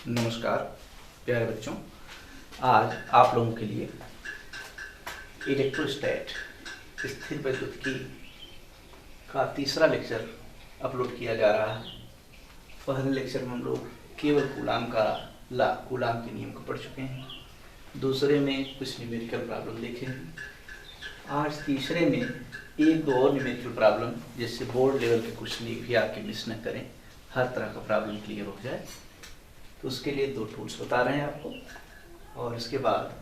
नमस्कार प्यारे बच्चों, आज आप लोगों के लिए इलेक्ट्रोस्टैट स्थिर वैद्युतिकी का तीसरा लेक्चर अपलोड किया जा रहा है। पहले लेक्चर में हम लोग केवल कूलाम के नियम को पढ़ चुके हैं। दूसरे में कुछ न्यूमेरिकल प्रॉब्लम देखे हैं। आज तीसरे में एक दो और न्यूमेरिकल प्रॉब्लम, जिससे बोर्ड लेवल के क्वेश्चन भी आपके मिस न करें, हर तरह का प्रॉब्लम क्लियर हो जाए। तो उसके लिए दो टूल्स बता रहे हैं आपको, और इसके बाद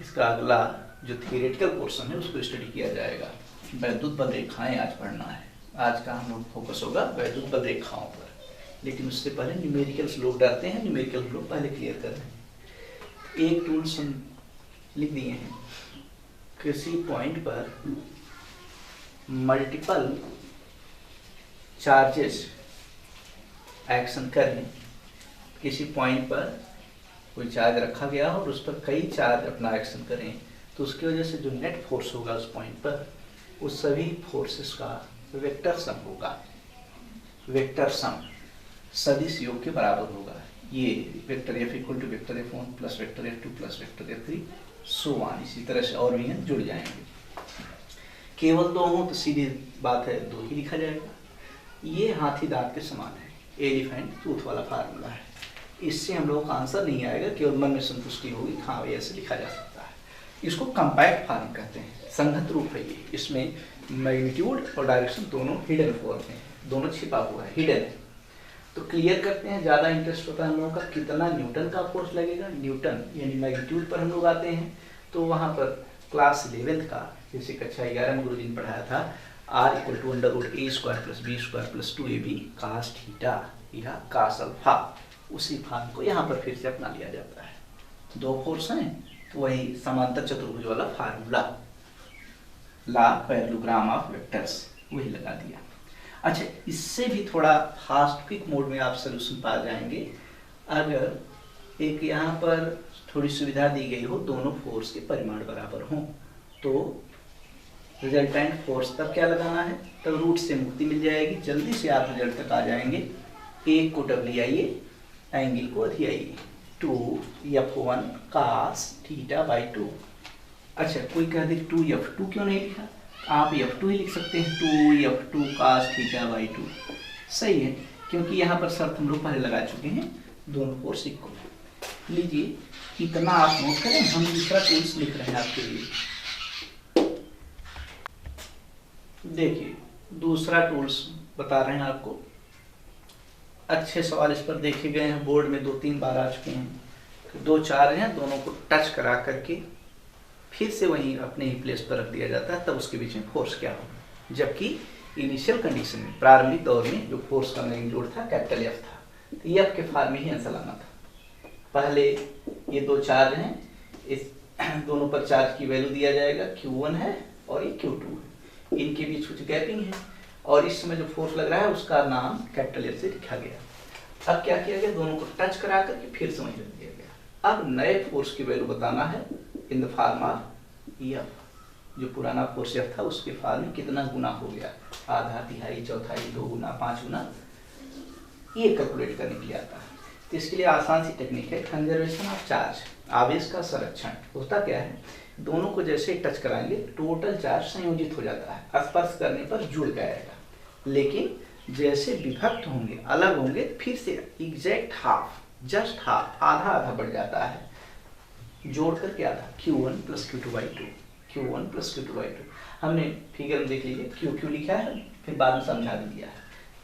इसका अगला जो थियोरेटिकल पोर्शन है उसको स्टडी किया जाएगा। वैद्युत बल रेखाएं आज पढ़ना है। आज का हम लोग फोकस होगा वैद्युत बल रेखाओं पर, लेकिन उससे पहले न्यूमेरिकल्स लोग डरते हैं, न्यूमेरिकल लोग पहले क्लियर कर रहे हैं। एक टूल्स हम लिख दिए हैं, किसी पॉइंट पर मल्टीपल चार्जेस एक्शन करें। किसी पॉइंट पर कोई चार्ज रखा गया हो और उस पर कई चार्ज अपना एक्शन करें, तो उसकी वजह से जो नेट फोर्स होगा उस पॉइंट पर, उस सभी फोर्सेस का वेक्टर सम होगा। वेक्टर सम सदिश योग के बराबर होगा। ये vector F equal to vector F1 plus vector F2 plus vector F3 so on. इसी तरह से और भी हैं, जुड़ जाएंगे। केवल दो हो तो सीधी बात है, दो ही लिखा जाएगा। ये हाथी दांत के समान है, एलिफेंट टूथ वाला फार्मूला है। इससे हम लोगों का आंसर नहीं आएगा, केवल मन में संतुष्टि होगी, हाँ भाई ऐसे लिखा जा सकता है। इसको कंपैक्ट फार्म कहते हैं, संगत रूप है ये। इसमें मैग्नीट्यूड और डायरेक्शन दोनों हिडन फॉर्म है, दोनों छिपा हुआ है, हिडन है। तो क्लियर करते हैं। ज़्यादा इंटरेस्ट होता है हम लोगों का कितना न्यूटन का फोर्स लगेगा। न्यूटन यानी मैग्नीट्यूड पर हम लोग आते हैं, तो वहाँ पर क्लास 11th का, जैसे कक्षा 11 में गुरु जी ने पढ़ाया था, R equal to √a² plus b² plus 2ab cos theta या cos अल्फा, उसी फार्म को यहाँ पर फिर से अपना लिया जाता है। दो फोर्स हैं तो वही समांतर चतुर्भुज वाला formula, law parallelogram of vectors, वही लगा दिया। अच्छा, इससे भी थोड़ा फास्ट क्विक मोड में आप सोल्यूशन पा जाएंगे अगर एक यहाँ पर थोड़ी सुविधा दी गई हो, दोनों फोर्स के परिमाण बराबर हों। तो रिजल्टेंट फोर्स तब क्या लगाना है, तब रूट से मुक्ति मिल जाएगी, जल्दी से आप रिजल्ट तक आ जाएंगे। एक को डब्ल्यू आइए, एंगल को अधि आइए, 2f1 cos थीटा बाई 2। अच्छा, कोई कह दे 2f2 क्यों नहीं लिखा, आप f2 ही लिख सकते हैं, 2f2 cos थीटा बाई 2। सही है, क्योंकि यहाँ पर शर्त हम लोग पहले लगा चुके हैं, दोनों फोर्स इक्वल है। लीजिए, इतना आप नोट करें, हम दूसरा टूल्स लिख रहे हैं आपके लिए। देखिए, दूसरा टूल्स बता रहे हैं आपको। अच्छे सवाल इस पर देखे गए हैं, बोर्ड में 2-3 बार आ चुके हैं। तो 2-4 हैं, दोनों को टच करा करके फिर से वहीं अपने ही प्लेस पर रख दिया जाता है, तब उसके बीच में फोर्स क्या होगा। जबकि इनिशियल कंडीशन में, प्रारंभिक दौर में, जो फोर्स का मैग्नीट्यूड था कैपिटल F था, तो F के फार्म में ही आंसर लाना था। पहले ये 2 चार्ज हैं, इस दोनों पर चार्ज की वैल्यू दिया जाएगा, Q1 है और ये Q2 है। इनके बीच कुछ गैपिंग है, और इस समय जो फोर्स लग रहा है उसका नाम कैपिटल F से लिखा गया। अब क्या किया गया, दोनों को टच करा करके फिर से वहीं रख दिया गया। अब नए फोर्स की वैल्यू बताना है in the form of F। जो पुराना फोर्स F था उसके फॉर्म में कितना गुना हो गया, आधा, तिहाई, चौथाई, 2 गुना, 5 गुना, ये कैलकुलेट करने के लिए आता है। तो इसके लिए आसान सी टेक्निक है, कंजर्वेशन ऑफ चार्ज, आवेश का संरक्षण। होता क्या है, दोनों को जैसे ही टच कराएंगे टोटल चार्ज संयोजित हो जाता है, स्पर्श करने पर जुड़ जाएगा। लेकिन जैसे विभक्त होंगे, अलग होंगे, फिर से एग्जैक्ट हाफ, जस्ट हाफ, आधा आधा बढ़ जाता है, जोड़ करके आधा, Q1 plus Q2 by 2, Q1 plus Q2 by 2। हमने फिगर में देख लीजिए, Q लिखा है, फिर बाद में समझा भी दिया है।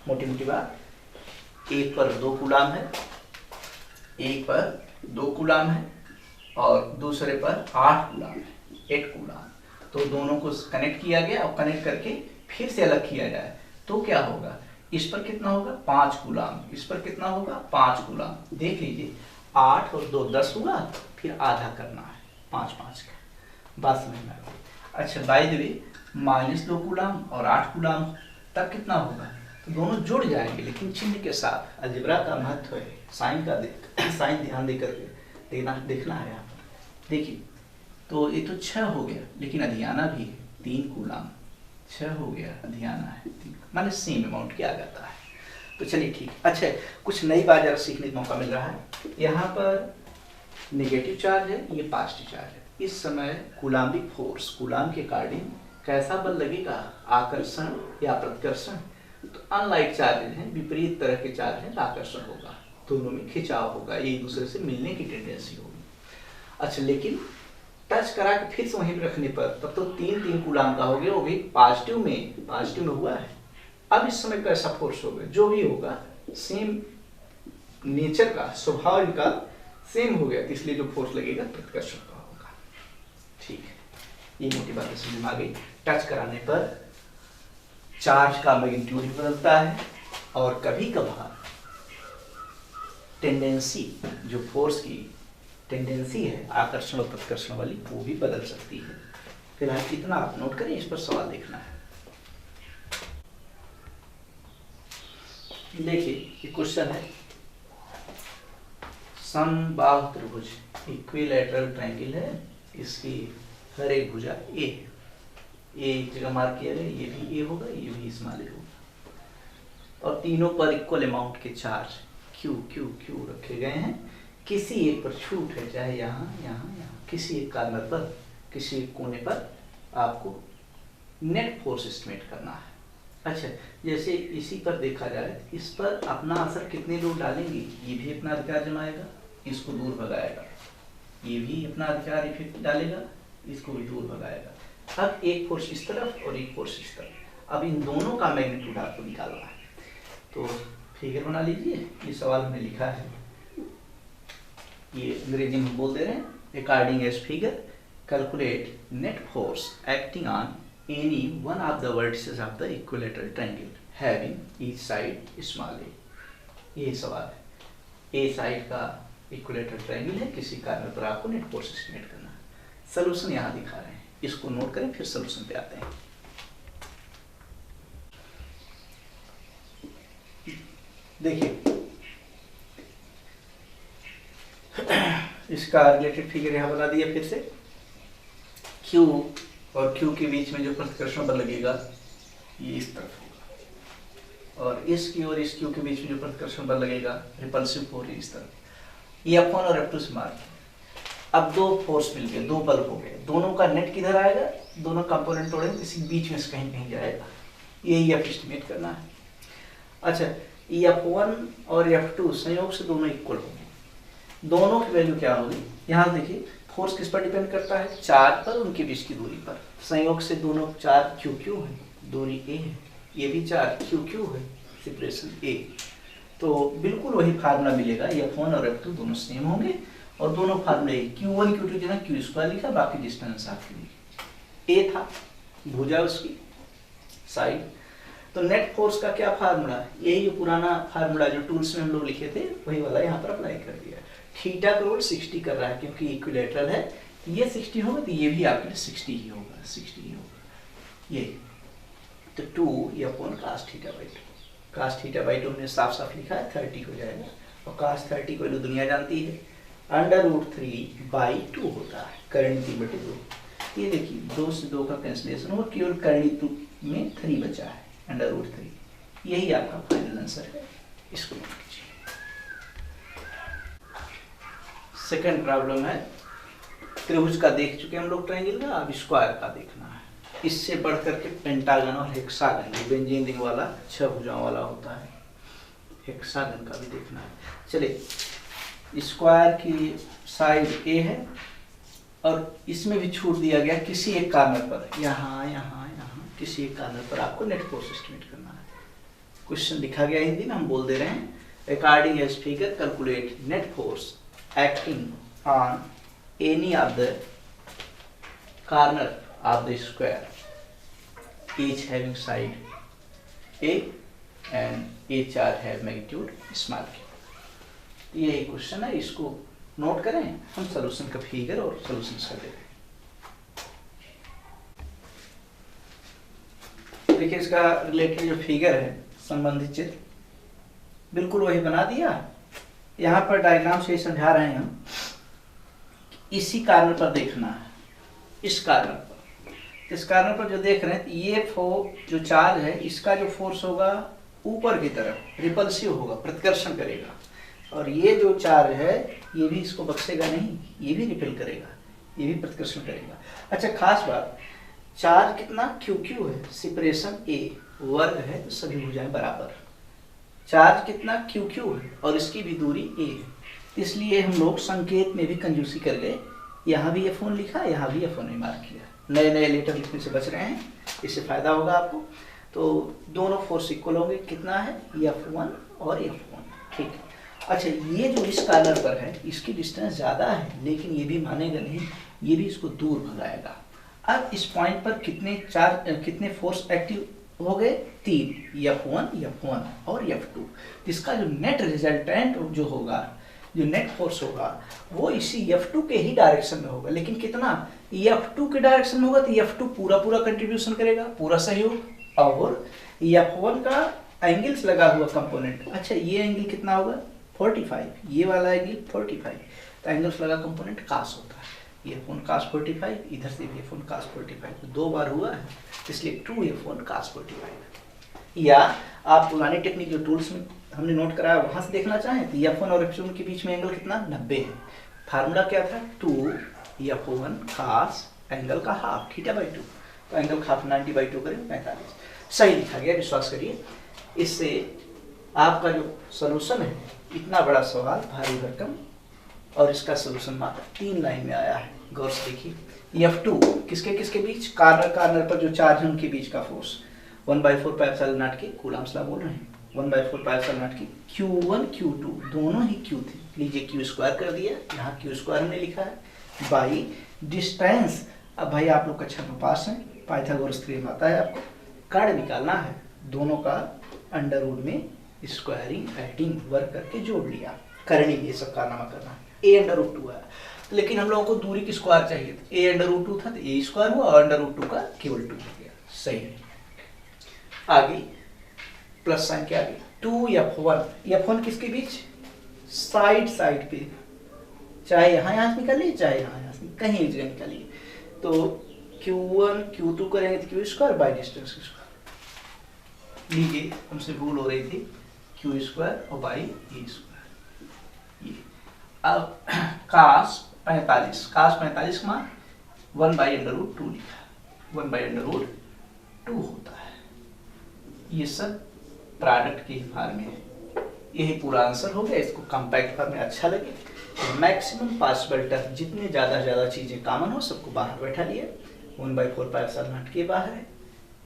मोटी मोटी बात, एक पर 2 कूलाम है, एक पर 2 कूलाम है और दूसरे पर 8 कूलाम है, 8 कूलाम। तो दोनों को कनेक्ट किया गया, और कनेक्ट करके फिर से अलग किया जाए तो क्या होगा, इस पर कितना होगा 5 कूलाम, इस पर कितना होगा 5 कूलाम। देख लीजिए, 8 और 2 10 हुआ, फिर आधा करना है 5-5 का, बात समझ में आ गई। अच्छा, बाय द वे, -2 कूलाम और 8 कूलाम, तब कितना होगा, तो दोनों जुड़ जाएंगे, लेकिन चिन्ह के साथ। अलजेब्रा का महत्व है, साइन ध्यान दे करके देखना है यहाँ पर। देखिए, तो ये तो 6 हो गया, लेकिन अधियाना भी है 3 कूलाम, 6 हो गया, अधियाना है 3, माने सेम अमाउंट किया जाता है। तो चलिए ठीक। अच्छा, कुछ नई बात जरा सीखने का मौका मिल रहा है। यहाँ पर नेगेटिव चार्ज है, ये पॉजिटिव चार्ज है। इस समय कूलाम्बिक फोर्स, कूलाम के अकॉर्डिंग कैसा बल लगेगा, आकर्षण या प्रतिकर्षण। तो अनलाइक चार्जेज हैं, विपरीत तरह के चार्ज हैं, तो आकर्षण होगा, दोनों में खिंचाव होगा, एक दूसरे से मिलने की टेंडेंसी होगी। अच्छा, लेकिन टच करा के फिर से वहीं पर रखने पर तब तो 3 कूलाम का हो गया, वो भी पॉजिटिव में हुआ है। अब इस समय कैसा फोर्स होगा, जो भी होगा सेम नेचर का, स्वभाव का सेम हो गया, इसलिए जो फोर्स लगेगा प्रतिकर्षण का होगा। ठीक है, ये मोटी बात समझ में आ गई। टच कराने पर चार्ज का मैग्नीट्यूड भी बदलता है, और कभी कभार टेंडेंसी, जो फोर्स की टेंडेंसी है आकर्षण और प्रतिकर्षण वाली, वो भी बदल सकती है। फिलहाल इतना आप नोट करें, इस पर सवाल देखना है। देखिए ये क्वेश्चन है, समबाहु त्रिभुज, इक्विलैटरल ट्रायंगल है, इसकी हर एक भुजा ए है, ए एक जगह मार्क किया गया, ये भी ए होगा, ये भी स्मॉल ए होगा, और तीनों पर इक्वल अमाउंट के चार्ज क्यू क्यू क्यू रखे गए हैं। किसी एक पर छूट है, चाहे यहाँ यहाँ यहाँ, किसी एक कॉर्नर पर, किसी एक कोने पर आपको नेट फोर्स एस्टिमेट करना है। अच्छा, जैसे इसी पर देखा जाए, इस पर अपना असर कितने लोग डालेंगे, ये भी अपना अधिकार जमाएगा, इसको दूर भगाएगा, ये भी अपना अधिकार इफेक्ट डालेगा, इसको भी दूर भगाएगा। अब एक फोर्स इस तरफ और एक फोर्स इस तरफ, अब इन दोनों का मैग्नीट्यूड आपको निकालना है। तो फिगर बना लीजिए, ये सवाल हमने लिखा है, ये अंग्रेजी में बोल दे रहे हैं, according as figure calculate net force acting on any one of the vertices of the equilateral triangle having each side small a। ये सवाल है, ए साइड का इक्विलेटरल ट्रायंगल है, किसी कॉर्नर पर आपको नेट फोर्स एस्टिमेट करना है। सॉल्यूशन यहाँ दिखा रहे हैं, इसको नोट करें, फिर सॉल्यूशन पे आते हैं। देखिए इसका रिलेटेड फिगर यहाँ बना दिया फिर से। Q और Q के बीच में जो प्रतिकर्षण बल लगेगा ये इस तरफ होगा, और इस Q और इस Q के बीच में जो प्रतिकर्षण बल लगेगा रिपल्सिव फोर्स इस तरफ। ये F1 और F2 से मार्क है। अब दो फोर्स मिल गए, दो बल हो गए, दोनों का नेट किधर आएगा, दोनों कंपोनेंट तोड़ेंगे, किसी बीच में से कहीं कहीं जाएगा, यही आप एस्टिमेट करना है। अच्छा, F1 और F2 संयोग से दोनों इक्वल होंगे, दोनों की वैल्यू क्या होगी, यहाँ देखिए फोर्स किस पर डिपेंड करता है, चार्ज पर, उनके बीच की दूरी पर। संयोग से दोनों चार्ज क्यू क्यू है, दूरी ए है, ये भी चार्ज क्यू क्यू है, सेपरेशन ए। तो बिल्कुल वही फार्मूला मिलेगा, F1 और F2 दोनों सेम होंगे, और दोनों फार्मूले Q1 Q2 जगह क्यू स्क्वायर लिखा, बाकी डिस्टेंस आपके लिए ए था, भुजा उसकी साइड। तो नेट फोर्स का क्या फार्मूला है, यही जो पुराना फार्मूला जो टूल्स में हम लोग लिखे थे, वही वाला यहाँ पर अप्लाई कर दिया। थीटा का रोल 60 कर रहा है, क्योंकि इक्विलेटरल है, ये 60 होगा तो ये भी आपके लिए 60 ही होगा, 60 ही होगा ये। तो 2 upon cos theta by 2, cos theta by 2 हमने साफ साफ लिखा है, 30 हो जाएगा, और cos 30 को दुनिया जानती है, √3/2 होता है, करण 3/2। ये देखिए 2 से 2 का कैंसिलेशन हुआ, केवल करण 2 में 3 बचा है, √3। यही आपका फाइनल आंसर है, इसको नोट कीजिए। सेकंड प्रॉब्लम है, त्रिभुज का देख चुके हम लोग ट्रायंगल का, अब स्क्वायर का देखना है। इससे बढ़ करके पेंटागन और हेक्सागन, बेंजीन रिंग वाला 6 भुजाओं वाला होता है, हेक्सागन का भी देखना है। चलिए, स्क्वायर की साइड ए है, और इसमें भी छूट दिया गया किसी एक कॉर्नर पर, यहाँ यहाँ यहाँ किसी एक कॉर्नर पर आपको नेट फोर्स एस्टिमेट करना है। क्वेश्चन लिखा गया हिंदी में, हम बोल दे रहे हैं, according as figure calculate net force acting on any of the corner of the square, each having side A and each charge have magnitude small k। यही क्वेश्चन है, इसको नोट करें, हम सॉल्यूशन का फिगर और सॉल्यूशन कर देते हैं। देखिए इसका रिलेटेड जो फिगर है, संबंधित चित्र बिल्कुल वही बना दिया। यहाँ पर डायग्राम से समझा रहे हैं हम, इसी कॉर्नर पर देखना है, इस कॉर्नर पर, इस कॉर्नर पर जो देख रहे हैं, ये जो चार्ज है, इसका जो फोर्स होगा ऊपर की तरफ रिपल्सिव होगा, प्रतिकर्षण करेगा, और ये जो चार्ज है ये भी इसको बख्शेगा नहीं, ये भी रिपेल करेगा, ये भी प्रतिकर्षण करेगा। अच्छा खास बात, चार्ज कितना क्यू क्यू है, सेपरेशन ए, वर्ग है तो सभी भुजाएं बराबर। चार्ज कितना क्यू क्यू है और इसकी भी दूरी ए है, इसलिए हम लोग संकेत में भी कंजूसी कर गए, यहाँ भी F1 लिखा, यहाँ भी F1 में मार्क किया। नए नए लेटर लिखने से बच रहे हैं, इससे फायदा होगा आपको। तो दोनों फोर्स इक्वल होंगे, कितना है F1 और F1, ठीक है। अच्छा ये जो इस कॉर्नर पर है इसकी डिस्टेंस ज़्यादा है, लेकिन ये भी मानेगा नहीं, ये भी इसको दूर भगाएगा। अब इस पॉइंट पर कितने फोर्स एक्टिव हो गए, 3, F1 और F2। इसका जो नेट रिजल्टेंट जो होगा, जो नेट फोर्स होगा वो इसी F2 के ही डायरेक्शन में होगा, लेकिन कितना, F2 के डायरेक्शन में होगा तो F2 पूरा कंट्रीब्यूशन करेगा, पूरा सहयोग, और F1 का एंगल्स लगा हुआ कंपोनेंट, अच्छा ये एंगल कितना होगा 45, ये वाला एंगल 45, तो एंगल्स लगा कंपोनेंट कास होता है, ये F1 cos 45, इधर से भी F1 cos 45, तो 2 बार हुआ है, इसलिए 2F1 cos 45। या आप पुरानी टेक्निक जो टूल्स में हमने नोट कराया वहां से देखना चाहें तो F1 और F2 के बीच में एंगल कितना 90 है। फार्मूला क्या था, 2F1 cos एंगल का हाफ θ/2, तो एंगल हाफ 90/2 करें 45, सही लिखा गया, विश्वास करिए। इससे आपका जो सोल्यूशन है, इतना बड़ा सवाल भारी भरकम, और इसका सोल्यूशन मात्र 3 लाइन में आया है, गौर से देखिए। F2 किसके किसके बीच, कार्नर पर जो चार्ज है उनके बीच का फोर्स 1/4 पाई एप्सिलॉन नॉट की कूलम्ब्स लॉ बोल रहे हैं, 1/4 पाई एप्सिलॉन नॉट की Q1 Q2 दोनों ही Q थे, लीजिए Q² कर दिया, यहाँ Q² हमने लिखा है, बाई डिस्टेंस। अब भाई आप लोग कक्षा में पास हैं, पाइथागोरस थ्योरम आता है, आपको कर्ण निकालना है, दोनों का अंडर रूट में स्क्वायरिंग एडिंग वर्क करके जोड़ लिया, करनी ये सब कारनामा करना है। a√2 है, लेकिन हम लोगों को दूरी की स्क्वायर चाहिए था, a√2 था तो a² हुआ और √2 का केवल 2 हो गया, सही है। आगे प्लस साइन क्या आ गया, 2F1 किसके बीच, साइड पे, चाहे यहाँ से निकालिए चाहे यहाँ से कहीं एक जगह निकालिए, तो Q1 Q2 करेंगे तो Q² बाई डिस्टेंस स्क्वायर, लीजिए हमसे भूल हो रही थी, Q² और बाई E²। ये अब cos 45 मान 1/√2 लिखा, 1/√2 होता है, ये सब प्रोडक्ट की फॉर्म में है। यही पूरा आंसर हो गया, इसको कॉम्पैक्ट फॉर्म में अच्छा लगे, मैक्सिमम पॉसिबल टर्म, जितने ज़्यादा चीज़ें कॉमन हो सबको बाहर बैठा लिया, 1/4 पाई एप्सिलॉन नॉट के बाहर है,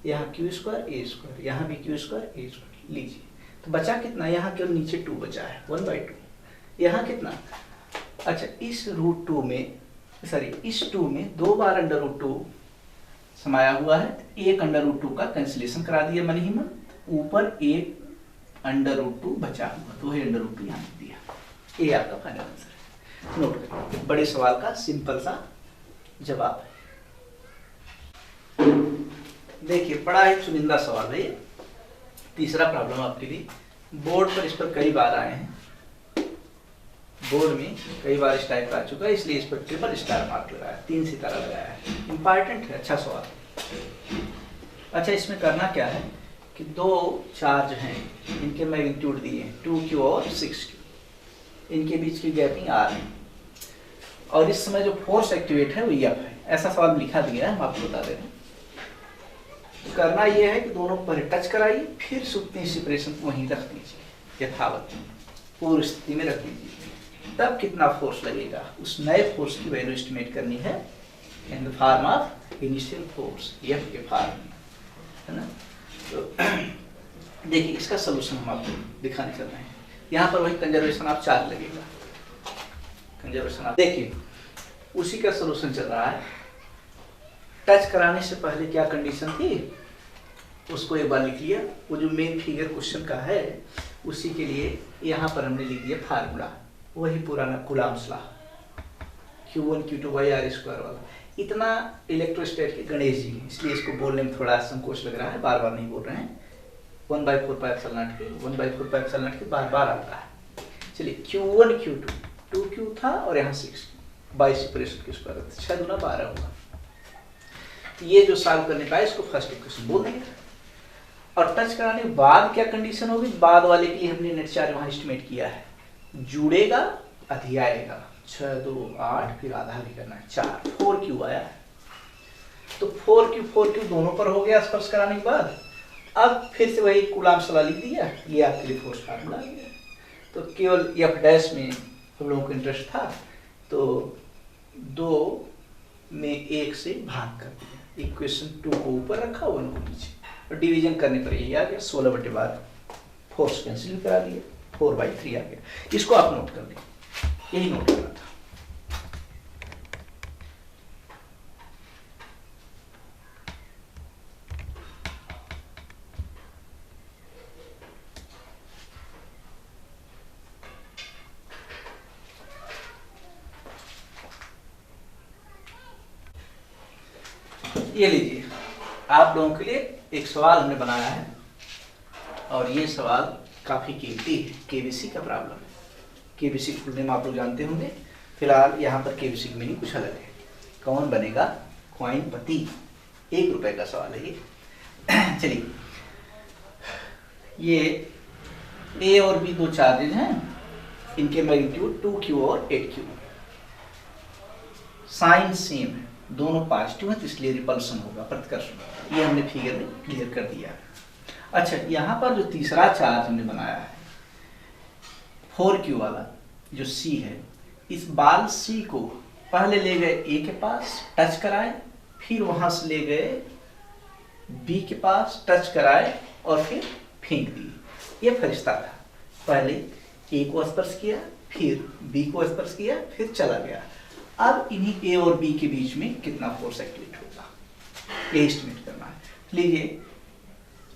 यहाँ Q² a², यहाँ भी Q² a², लीजिए तो बचा कितना, यहाँ केवल नीचे 2 बचा है, 1/2, यहाँ कितना, अच्छा इस √2 में, सॉरी इस 2 में 2 बार √2 समाया हुआ है, एक √2 का कैंसिलेशन करा दिया मन ही मन, ऊपर एक √2 बचा हुआ, तो है √2 यहाँ दिया, ये आपका फाइनल आंसर है। नोट करिए, बड़े सवाल का सिंपल सा जवाब है। देखिए बड़ा ही चुनिंदा सवाल है ये, तीसरा प्रॉब्लम आपके लिए, बोर्ड पर इस पर कई बार आए हैं, बोर्ड में कई बार इस टाइप का आ चुका है, इसलिए इस पर ट्रिपल स्टार मार्क लगाया, 3 सितारा लगाया है, इंपॉर्टेंट है, अच्छा सवाल। अच्छा इसमें करना क्या है कि 2 चार्ज हैं, इनके मैग्नीट्यूड दिए हैं 2Q और 6Q, इनके बीच की गैपिंग R है, और इस समय जो फोर्स एक्टिवेट है वो F है, ऐसा सवाल लिखा दिया है, हम आपको बता दे रहे हैं। करना यह है कि दोनों पर टच कराइए, फिर सुप्ती सेपरेशन को वहीं रख दीजिए, यथावत पूर्व स्थिति में रख दीजिए, तब कितना फोर्स लगेगा, उस नए फोर्स की वैल्यू एस्टिमेट करनी है in the form of initial force, F के फॉर्म में, है ना। तो देखिए इसका सोल्यूशन हम आपको दिखाने चल रहे हैं, यहाँ पर वही कंजर्वेशन ऑफ चार्ज लगेगा, कंजर्वेशन ऑफ, देखिए उसी का सोल्यूशन चल रहा है। टच कराने से पहले क्या कंडीशन थी उसको एक बार लिख लिया, वो जो मेन फिगर क्वेश्चन का है उसी के लिए यहाँ पर हमने लिख दिया फार्मूला, वही पुराना Coulomb's law, Q1 Q2 R² वाला। इतना इलेक्ट्रोस्टैट के गणेश जी हैं, इसलिए इसको बोलने में थोड़ा संकोच लग रहा है, बार बार नहीं बोल रहे हैं, 1/4 पाई एप्सिलॉन नॉट के 1/4 पाई एप्सिलॉन नॉट के बार बार आता है। चलिए Q1 Q2 2Q था और यहाँ 6 बाई सेपरेशन के स्क्वायर, 6 दूना 12 होगा। ये जो सॉल्व करने का है इसको फर्स्ट इक्वेशन बोल देंगे। और टच कराने के बाद क्या कंडीशन होगी, बाद वाले के लिए हमने नेट चार्ज वहां एस्टिमेट किया है, जुड़ेगा अधियाएगा 6 2 8, फिर आधा भी करना है 4, 4Q आया है। तो 4Q दोनों पर हो गया स्पर्श कराने के बाद। अब फिर से वही कूलाम्स वाला लिख दिया, ये आपके लिए फोर्स फार्मूला आ गया। तो केवल एफ डैश में हम लोगों को इंटरेस्ट था, तो 2 में 1 से भाग कर दिया, इक्वेशन 2 को ऊपर रखा, 1 को नीचे, और डिवीजन करने पर यही आ गया 16/12, फोर्स कैंसिल करा दिया, 4/3 आ गया। इसको आप नोट कर लें, यही नोट करना था। ये लीजिए, आप लोगों के लिए एक सवाल हमने बनाया है, और ये सवाल काफी कीमती है, केबीसी का प्रॉब्लम है। केबीसी फुल नेम आप लोग जानते होंगे, फिलहाल यहाँ पर केबीसी की मीनिंग कुछ अलग है। कौन बनेगा क्वाइन पति, 1 रुपए का सवाल है ये। चलिए, ये ए और बी 2 चार्जेज हैं, इनके मैग्नीट्यूड 2Q और 8Q, साइन सेम है, दोनों पॉजिटिव है, तो इसलिए रिपल्सन होगा, प्रतिकर्षण। ये हमने फिगर में क्लियर कर दिया। अच्छा, यहाँ पर जो तीसरा चार्ज हमने बनाया है 4Q वाला, जो C है, इस बाल C को पहले ले गए A के पास, टच कराए, फिर वहां से ले गए B के पास, टच कराए, और फिर फेंक दिए। ये फरिश्ता था, पहले A को स्पर्श किया, फिर B को स्पर्श किया, फिर चला गया। अब इन्हीं A और B के बीच में कितना फोर्स एक्टिवेट होगा, ये एस्टिमेट करना है। लीजिए,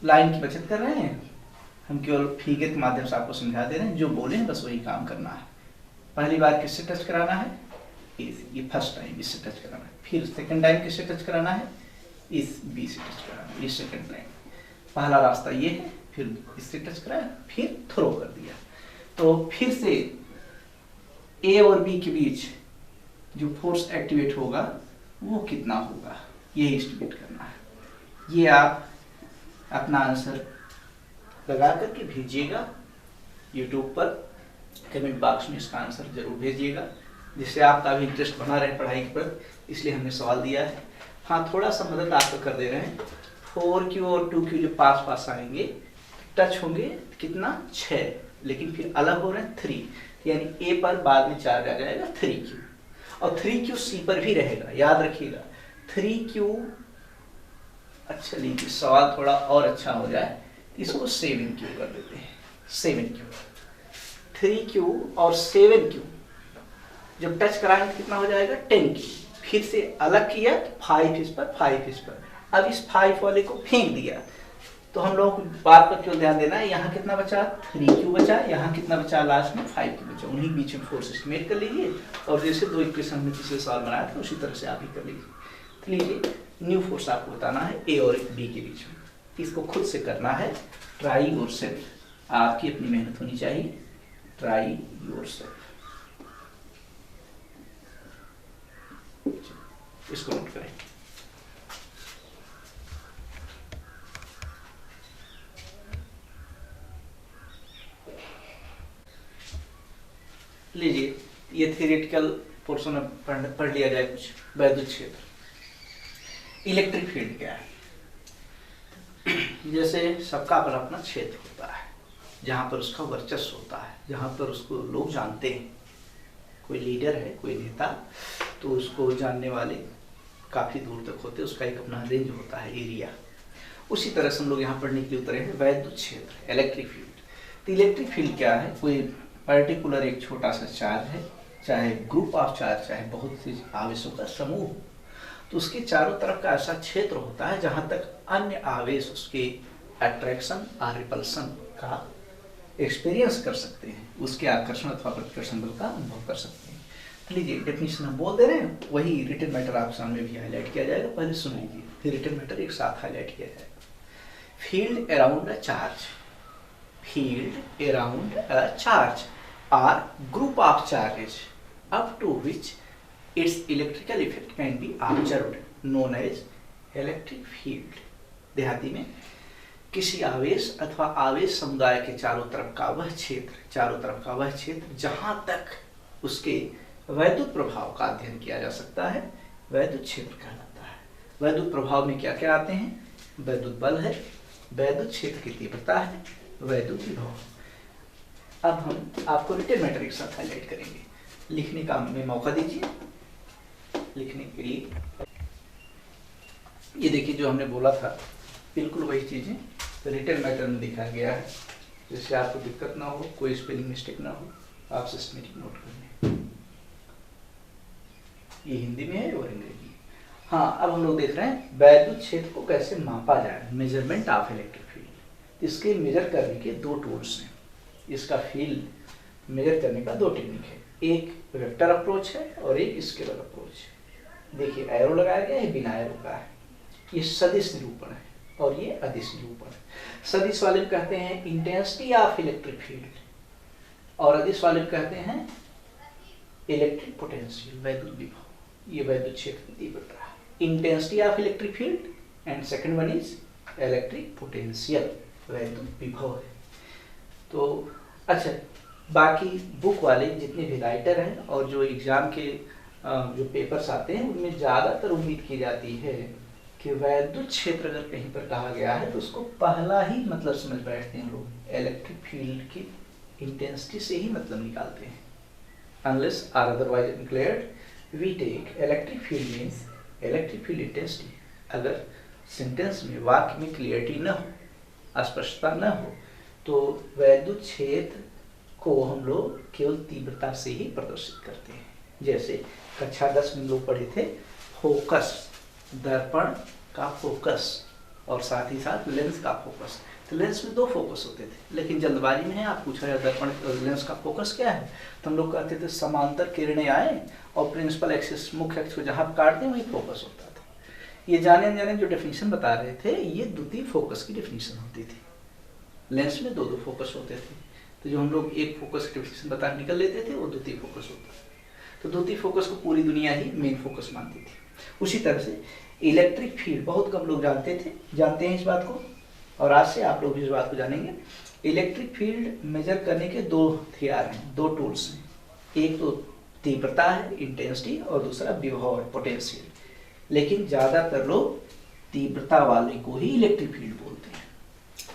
लाइन की बचत कर रहे हैं हम, केवल फिगर के माध्यम से आपको समझा दे रहे हैं, जो बोले हैं बस वही काम करना है। पहली बार किससे टच कराना है, ये फर्स्ट टाइम इससे टच कराना है, फिर सेकंड टाइम किससे टच कराना है, इस बी से टच कराना है, ये सेकंड टाइम। पहला रास्ता ये है, फिर इससे टच कराया, फिर थ्रो कर दिया। तो फिर से ए और बी के बीच जो फोर्स एक्टिवेट होगा वो कितना होगा, ये एस्टिमेट करना है। ये आप अपना आंसर लगा करके भेजिएगा यूट्यूब पर, कमेंट बॉक्स में इसका आंसर जरूर भेजिएगा, जिससे आपका भी इंटरेस्ट बना रहे पढ़ाई के प्रति, इसलिए हमने सवाल दिया है। हाँ, थोड़ा सा मदद आपको कर दे रहे हैं, 4Q और 2Q जो पास पास आएंगे, टच होंगे कितना 6, लेकिन फिर अलग हो रहे हैं 3, यानी A पर बाद में चार्ज आ जाएगा 3Q, और 3Q C पर भी रहेगा, याद रखिएगा 3Q। अच्छा, लीजिए, सवाल थोड़ा और अच्छा हो जाए, इसको 7Q कर देते हैं, 7Q, 3Q और 7Q जब टच कराएंगे कितना हो जाएगा 10Q, फिर से अलग किया तो 5 इस पर, 5 इस पर, अब इस 5 वाले को फेंक दिया। तो हम लोगों को बात पर क्यों ध्यान देना है, यहाँ कितना बचा 3Q बचा, यहाँ कितना बचा लास्ट में 5Q बचा, उन्हीं बीच में फोर्स एस्टिमेट कर लीजिए, और जैसे 2 इक्वेशन हमने पिछले साल बनाया था उसी तरह से आप ही कर लीजिए। तो लीजिए, न्यू फोर्स आपको बताना है ए और बी के बीच में, इसको खुद से करना है, ट्राई योरसेल्फ, आपकी अपनी मेहनत होनी चाहिए, ट्राई योरसेल्फ। इसको नोट करें। लीजिए, ये थियरेटिकल पोर्शन में पढ़ लिया जाए कुछ। वैद्युत क्षेत्र, इलेक्ट्रिक फील्ड क्या है, जैसे सबका अपना अपना क्षेत्र होता है, जहाँ पर उसका वर्चस्व होता है, जहाँ पर उसको लोग जानते हैं, कोई लीडर है, कोई नेता, तो उसको जानने वाले काफ़ी दूर तक होते हैं, उसका एक अपना रेंज होता है, एरिया। उसी तरह से हम लोग यहाँ पढ़ने के लिए उतरे हैं वैद्युत क्षेत्र, इलेक्ट्रिक फील्ड। तो इलेक्ट्रिक फील्ड क्या है, कोई पर्टिकुलर एक छोटा सा चार्ज है, चाहे ग्रुप ऑफ चार्ज, चाहे बहुत सी आवेशों का समूह, तो उसके चारों तरफ का ऐसा क्षेत्र होता है जहाँ तक अन्य आवेश उसके अट्रैक्शन और रिपल्सन का एक्सपीरियंस कर सकते हैं, उसके आकर्षण अथवा प्रतिकर्षण बल का अनुभव कर सकते हैं। तो लीजिए, डेफिनेशन हम बोल दे रहे हैं, वही रिटन मैटर आपके सामने भी हाईलाइट किया जाएगा, पहले सुन लीजिए, फिर रिटन मैटर एक साथ हाईलाइट किया जाएगा। Field around a charge, field around a charge are group of charges up to which its electrical effect can be observed known as electric field। देहाती में किसी आवेश अथवा आवेश समुदाय के चारों तरफ का वह क्षेत्र जहां तक उसके वैद्युत प्रभाव का अध्ययन किया जा सकता है वैद्युत क्षेत्र कहलाता है। वैद्युत प्रभाव में क्या क्या आते हैं? वैद्युत बल है, वैद्युत क्षेत्र की तीव्रता है, वैद्युत विभव। अब हम आपको रिटन मैटर एक साथ हाईलाइट करेंगे। लिखने का हमें मौका दीजिए। लिखने के लिए ये देखिए जो हमने बोला था बिल्कुल वही चीजें रिटन मैटर में दिखाया गया है, जिससे आपको दिक्कत ना हो, कोई स्पेलिंग मिस्टेक ना हो, आप सिस्टमेटिक नोट कर लें। ये हिंदी में है और अंग्रेजी में। हाँ, अब हम लोग देख रहे हैं वैद्युत क्षेत्र को कैसे मापा जाए, मेजरमेंट ऑफ इलेक्ट्रिक फील्ड। इसके मेजर करने के दो टूल्स हैं। इसका फील्ड मेजर करने का दो टेक्निक है, एक वेक्टर अप्रोच है और एक स्केलर अप्रोच है। देखिए एरो लगाया गया है, बिना एरो का है। ये सदिश निरूपण है और ये अदिश निरूपण है। सदिश वाले कहते हैं इंटेंसिटी ऑफ इलेक्ट्रिक फील्ड और अदिश वाले कहते हैं इलेक्ट्रिक पोटेंशियल, वैद्युत विभव। ये वैद्युत क्षेत्र की तीव्रता है, intensity of electric field and second one is electric potential, वैद्युत विभव है। तो अच्छा, बाकी बुक वाले जितने भी राइटर हैं और जो एग्जाम के जो पेपर्स आते हैं उनमें ज़्यादातर उम्मीद की जाती है कि वैद्युत क्षेत्र अगर कहीं पर कहा गया है तो उसको पहला ही मतलब समझ बैठते हैं लोग, इलेक्ट्रिक फील्ड की इंटेंसिटी से ही मतलब निकालते हैं। Unless or otherwise declared, we take electric field means electric field intensity। अगर सेंटेंस में वाक्य में क्लियरिटी न हो, स्पष्टता न हो, तो वैद्युत क्षेत्र को हम लोग केवल तीव्रता से ही प्रदर्शित करते हैं। जैसे कक्षा 10 में लोग पढ़े थे फोकस, दर्पण का फोकस और साथ ही साथ लेंस का फोकस। तो लेंस में दो फोकस होते थे, लेकिन जल्दबाजी में आप पूछा जाए दर्पण लेंस का फोकस क्या है, तो हम लोग कहते थे समांतर किरणें आए और प्रिंसिपल एक्सिस मुख्य अक्ष को जहाँ काटते हैं वही फोकस होता था। ये जाने अनजाने जो डेफिनेशन बता रहे थे ये द्वितीय फोकस की डेफिनेशन होती थी। लेंस में दो दो फोकस होते थे, तो जो हम लोग एक फोकस की डेफिनेशन बता निकल लेते थे वो द्वितीय फोकस होता था। तो द्वितीय फोकस को पूरी दुनिया ही मेन फोकस मानती थी। उसी तरह से इलेक्ट्रिक फील्ड बहुत कम लोग जानते हैं इस बात को, और आज से आप लोग भी इस बात को जानेंगे। इलेक्ट्रिक फील्ड मेजर करने के दो हथियार हैं, दो टूल्स हैं। एक तो तीव्रता है इंटेंसिटी और दूसरा विभव है पोटेंशियल। लेकिन ज़्यादातर लोग तीव्रता वाले को ही इलेक्ट्रिक फील्ड बोलते हैं,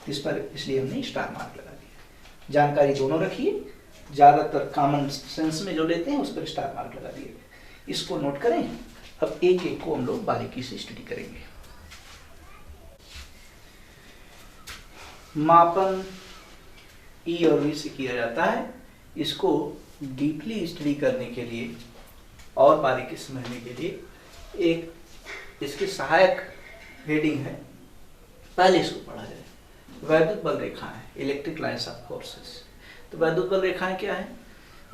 इस पर इसलिए हमने स्टार मार्क लगा दिया। जानकारी दोनों रखिए, ज़्यादातर कॉमन सेंस में जो लेते हैं उस पर स्टार मार्क लगा दिए। इसको नोट करें। अब एक एक को हम लोग बारीकी से स्टडी करेंगे। मापन ई और वी से किया जाता है। इसको डीपली स्टडी करने के लिए और बारीकी समझने के लिए एक इसकी सहायक हेडिंग है, पहले इसको पढ़ा जाए। वैद्युत बल रेखाएं, इलेक्ट्रिक लाइंस ऑफ फोर्सेस। तो वैद्युत बल रेखाएं क्या है?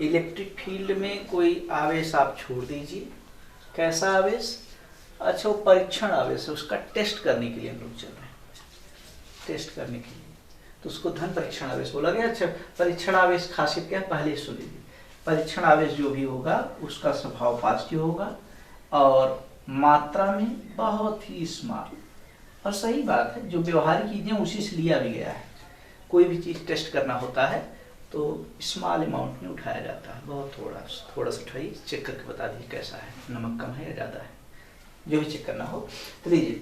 इलेक्ट्रिक फील्ड में कोई आवेश आप छोड़ दीजिए। कैसा आवेश? अच्छा, वो परीक्षण आवेश है, उसका टेस्ट करने के लिए हम लोग चल रहे हैं, टेस्ट करने के लिए, तो उसको धन परीक्षण आवेश बोला गया। अच्छा, परीक्षण आवेश खासियत क्या है पहले सुन लीजिए। परीक्षण आवेश जो भी होगा उसका स्वभाव पॉजिटिव होगा और मात्रा में बहुत ही स्मॉल। और सही बात है, जो व्यवहारिक चीजें उसी से लिया भी गया है। कोई भी चीज टेस्ट करना होता है तो स्मॉल अमाउंट में उठाया जाता है, बहुत थोड़ा सा उठाइए, चेक करके बता दीजिए कैसा है, नमक कम है या ज़्यादा है, जो भी चेक करना हो। तो लीजिए,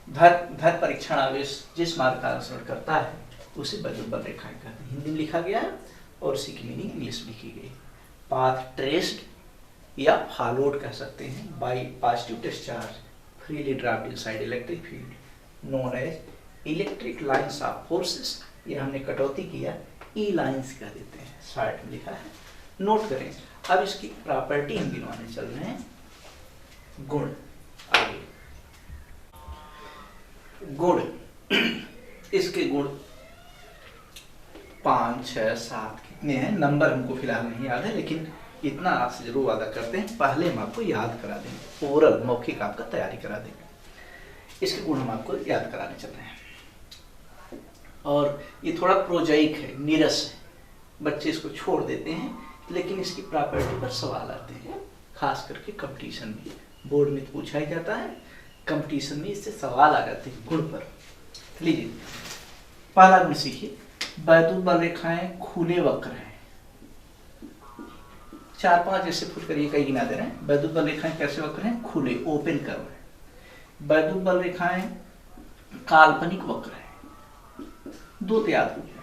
धन परीक्षण आवेश जिस मार्ग का अनुसरण करता है उसे वैद्युत बल रेखाएं कहते हैं। हिंदी में लिखा गया है और उसी की मीनिंग इंग्लिश में लिखी गई। पाथ ट्रेस्ड या फॉलोड कह सकते हैं by positive discharge freely draft inside electric field known as electric lines of forces. ये हमने कटौती किया, ई लाइंस कह देते हैं, शार्ट में लिखा है, नोट करें। अब इसकी प्रॉपर्टी हम गिनवाने चल रहे हैं। गुण, आगे गुण, इसके गुण 5, 6, 7 कितने हैं, नंबर हमको फिलहाल नहीं याद है, लेकिन इतना आपसे जरूर वादा करते हैं पहले हम आपको याद करा देंगे, ओरल मौखिक आपका तैयारी करा देंगे। इसके गुण हम आपको याद कराने चल रहे हैं। और ये थोड़ा प्रोजाइक है, नीरस है, बच्चे इसको छोड़ देते हैं, लेकिन इसकी प्रॉपर्टी पर सवाल आते हैं, खास करके कंपटीशन में। बोर्ड में पूछा ही जाता है, कंपटीशन में इससे सवाल आ जाते हैं गुण पर। लीजिए पहला गुण सीखिए, वैद्युत बल रेखाएं खुले वक्र हैं। 4-5 जैसे फुट करिए, कई गिना दे रहे हैं। वैद्युत बल रेखाएं कैसे वक्र हैं? खुले, ओपन कर्व है। वैद्युत बल रेखाएं काल्पनिक वक्र है। दो तो याद हो गया,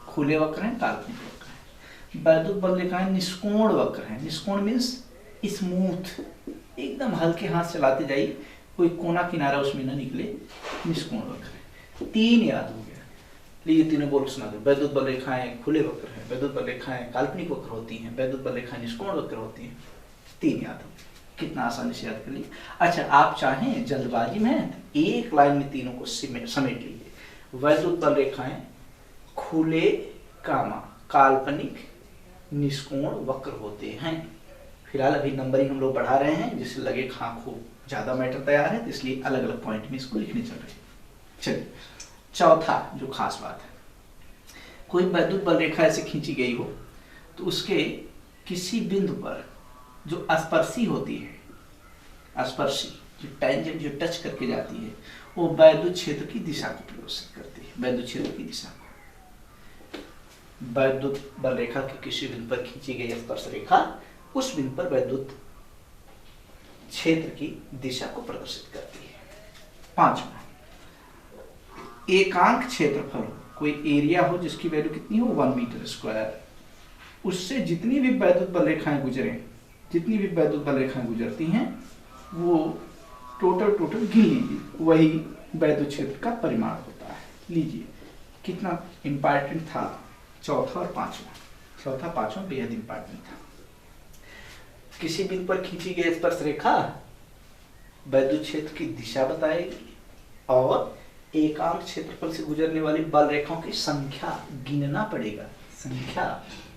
खुले वक्र हैं, काल्पनिक वक्र है। वैद्युत बल रेखाएं निष्कोण वक्र है। निष्कोण मीन्स स्मूथ, एकदम हल्के हाथ चलाते जाइए, कोई कोना किनारा उसमें ना निकले, निष्कोण वक्र है। 3 याद हो गया। लीजिए तीनों बोल सुना दो। वैद्युत बल रेखाएं खुले वक्र हैं, वैद्युत बल रेखाएं काल्पनिक वक्र होती हैं, वैद्युत बल रेखाएं निष्कोण वक्र होती हैं। 3 याद हो, कितना आसानी से याद कर लिए। अच्छा, आप चाहें जल्दबाजी में एक लाइन में तीनों को समेट लीजिए। वैद्युत बल रेखाएं खुले काल्पनिक निष्कोण वक्र होते हैं। फिलहाल अभी नंबरिंग हम लोग बढ़ा रहे हैं, जिससे लगे हाँ खूब ज्यादा मैटर तैयार है, तो इसलिए अलग अलग पॉइंट में इसको लिखने चल रहे हैं। चलिए चौथा जो खास बात है, कोई वैद्युत बल रेखा ऐसे खींची गई हो तो उसके किसी बिंदु पर जो स्पर्शी होती है, स्पर्शी जो टेंजेंट जो टच करके जाती है, वो वैद्युत क्षेत्र की दिशा को प्रदर्शित करती है। वैद्युत क्षेत्र की दिशा को, वैद्युत बल रेखा के किसी बिंदु पर खींची गई स्पर्श रेखा उस बिंदु पर वैद्युत क्षेत्र की दिशा को प्रदर्शित करती है। 5वां, एकांक क्षेत्रफल, कोई एरिया हो जिसकी वैल्यू कितनी हो 1 मीटर स्क्वायर, उससे जितनी भी वैद्युत बल रेखाएं गुजरे, जितनी भी वैद्युत बल रेखाएं गुजरती हैं, वो टोटल गिन लीजिए, वही वैद्युत क्षेत्र का परिमाण होता है। लीजिए कितना इंपॉर्टेंट था चौथा और पांचवा। चौथा पांचवा बेहद इंपॉर्टेंट था। किसी बिंदु पर खींची गई स्पर्श रेखा वैद्युत क्षेत्र की दिशा बताएगी और एकांक क्षेत्रफल से गुजरने वाली बल रेखाओं की संख्या गिनना पड़ेगा। संख्या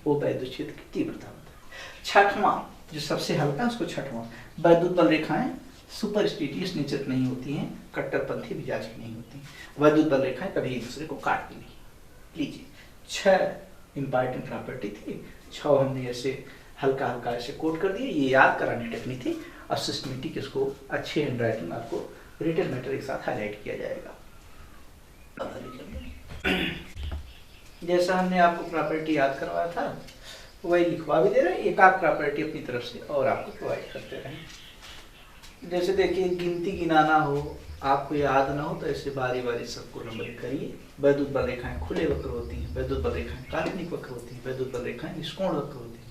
वो वैद्युत क्षेत्र की तीव्रता बताए। 6वां जो सबसे हल्का है उसको 6वां, वैद्युत बल रेखाएं सुपरस्टिशियस नेचर की नहीं होती हैं, कट्टरपंथी मिजाज की नहीं होती। वैद्युत बल रेखाएं कभी एक दूसरे को काटती नहीं। लीजिए 6 इंपॉर्टेंट प्रॉपर्टी थी, 6 हमने ऐसे हल्का हल्का ऐसे कोट कर दिए। ये याद कराने टेक्निक थी। अब सिस्टमेटिक इसको अच्छे हैंड राइटिंग में आपको रिटन मैटर के साथ हाईलाइट किया जाएगा। जैसा हमने आपको प्रॉपर्टी याद करवाया था वही लिखवा भी दे रहे हैं, एक आध प्रॉपर्टी अपनी तरफ से और आपको प्रोवाइड करते रहें। जैसे देखिए गिनती गिनाना हो, आपको याद ना हो तो ऐसे बारी बारी सबको नंबर करिए। वैद्युत बल रेखाएं खुले वक्र होती हैं, वैद्युत बल रेखाएं काल्पनिक वक्र होती हैं, वैद्युत बल रेखाएं निष्कोण वक्र होती हैं।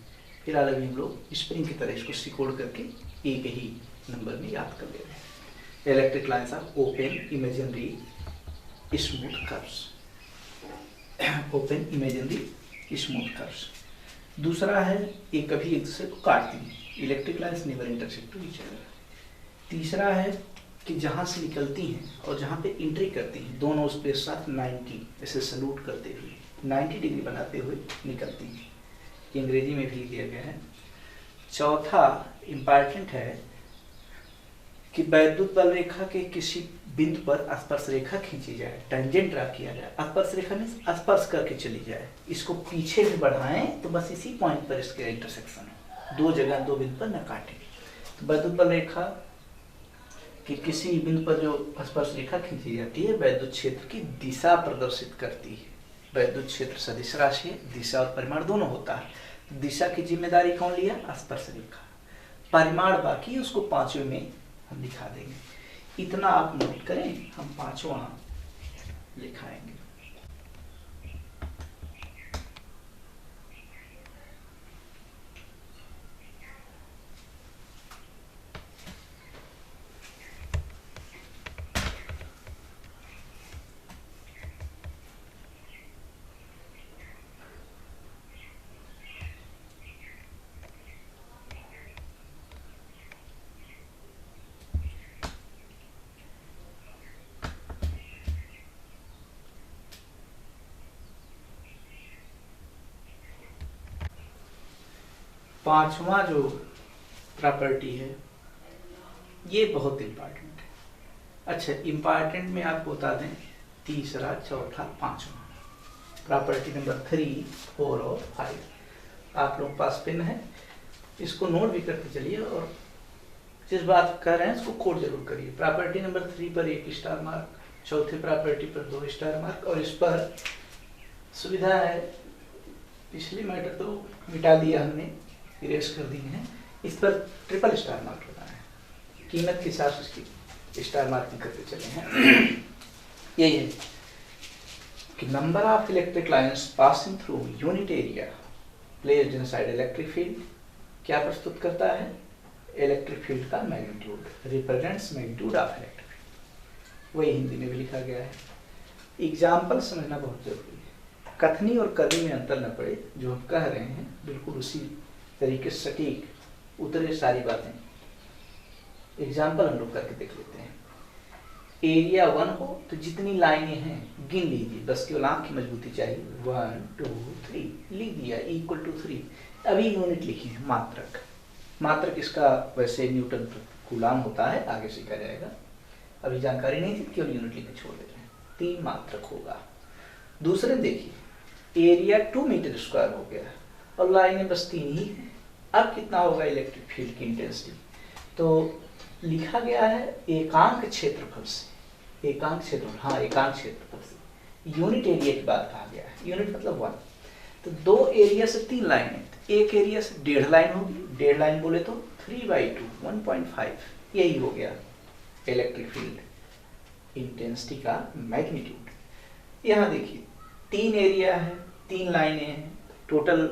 फिलहाल अभी हम लोग स्प्रिंग की तरह इसको सिकोड़ करके एक ही नंबर में याद कर ले रहे हैं। Electric lines are open imaginary smooth curves, open imaginary smooth curves. दूसरा है ये कभी एक दूसरे को काटती हैं, electric lines never intersect to each other. तीसरा है कि जहाँ से निकलती हैं और जहाँ पे एंट्री करती हैं दोनों उसके साथ 90 ऐसे सलूट करते हुए 90 डिग्री बनाते हुए निकलती हैं। अंग्रेजी में भी दिया गया है। चौथा इम्पॉर्टेंट है कि वैद्युत बल रेखा के किसी बिंदु पर स्पर्श रेखा खींची जाए, टेंजेंट ड्रा किया जाए। स्पर्श रेखा में स्पर्श करके चली जाए, इसको पीछे से बढ़ाएं तो बस इसी पॉइंट पर इसके इंटरसेक्शन है, दो जगह दो बिंदु पर न काटें। तो वैद्युत बल रेखा कि किसी बिंदु पर जो स्पर्श रेखा खींची जाती है वैद्युत क्षेत्र की दिशा प्रदर्शित करती है। वैद्युत क्षेत्र सदिश राशि है, दिशा और परिमाण दोनों होता है। दिशा की जिम्मेदारी कौन लिया? स्पर्श रेखा। परिमाण बाकी उसको 5वें में हम दिखा देंगे। इतना आप नोट करें, हम 5वां लिखाएंगे। पांचवा जो प्रॉपर्टी है ये बहुत इम्पॉर्टेंट है। अच्छा, इम्पॉर्टेंट में आपको बता दें तीसरा, चौथा, पांचवा प्रॉपर्टी नंबर 3, 4 और 5। आप लोग पास पेन है, इसको नोट भी करते चलिए और जिस बात कर रहे हैं उसको कोड जरूर करिए। प्रॉपर्टी नंबर 3 पर 1 स्टार मार्क, चौथी प्रॉपर्टी पर 2 स्टार मार्क, और इस पर सुविधा है, पिछली मैटर तो मिटा दिया हमने, इरेज कर दी है, इस पर ट्रिपल स्टार मार्क लगाना है, कीमत के हिसाब से उसकी स्टार मार्किंग करते चले हैं। यही है कि number of electric lines passing through unit area placed inside electric field क्या प्रस्तुत करता है, इलेक्ट्रिक फील्ड का magnitude, represents magnitude of electric field. वही हिंदी में भी लिखा गया है। एग्जाम्पल समझना बहुत जरूरी है, कथनी और करनी में अंतर न पड़े, जो हम कह रहे हैं बिल्कुल उसी तरीके से सटीक उतरे सारी बातें। एग्जाम्पल हम लोग करके देख लेते हैं। एरिया 1 हो तो जितनी लाइनें हैं गिन लीजिए, बस केवल आंख की मजबूती चाहिए। 1 2 3 लिख दिया, इक्वल टू 3। अभी यूनिट लिखी है मात्रक। मात्रक इसका वैसे न्यूटन कूलाम होता है, आगे सीखा जाएगा, अभी जानकारी नहीं थी, केवल यूनिट लिख के छोड़ देते हैं। 3 मात्रक होगा। दूसरे देखिए, एरिया 2 मीटर स्क्वायर हो गया और लाइनें बस 3 ही हैं। अब कितना होगा इलेक्ट्रिक फील्ड की इंटेंसिटी, तो लिखा गया है एकांक क्षेत्रफल से, एकांक क्षेत्रफल, हाँ एकांक क्षेत्रफल से यूनिट एरिया की बात कहा गया है। यूनिट मतलब 1, तो 2 एरिया से 3 लाइन है, एक एरिया से 1.5 लाइन होगी, 1.5 लाइन बोले तो 3/2 1.5, यही हो गया इलेक्ट्रिक फील्ड इंटेंसिटी का मैग्नीट्यूड। यहाँ देखिए 3 एरिया है, 3 लाइनें हैं, टोटल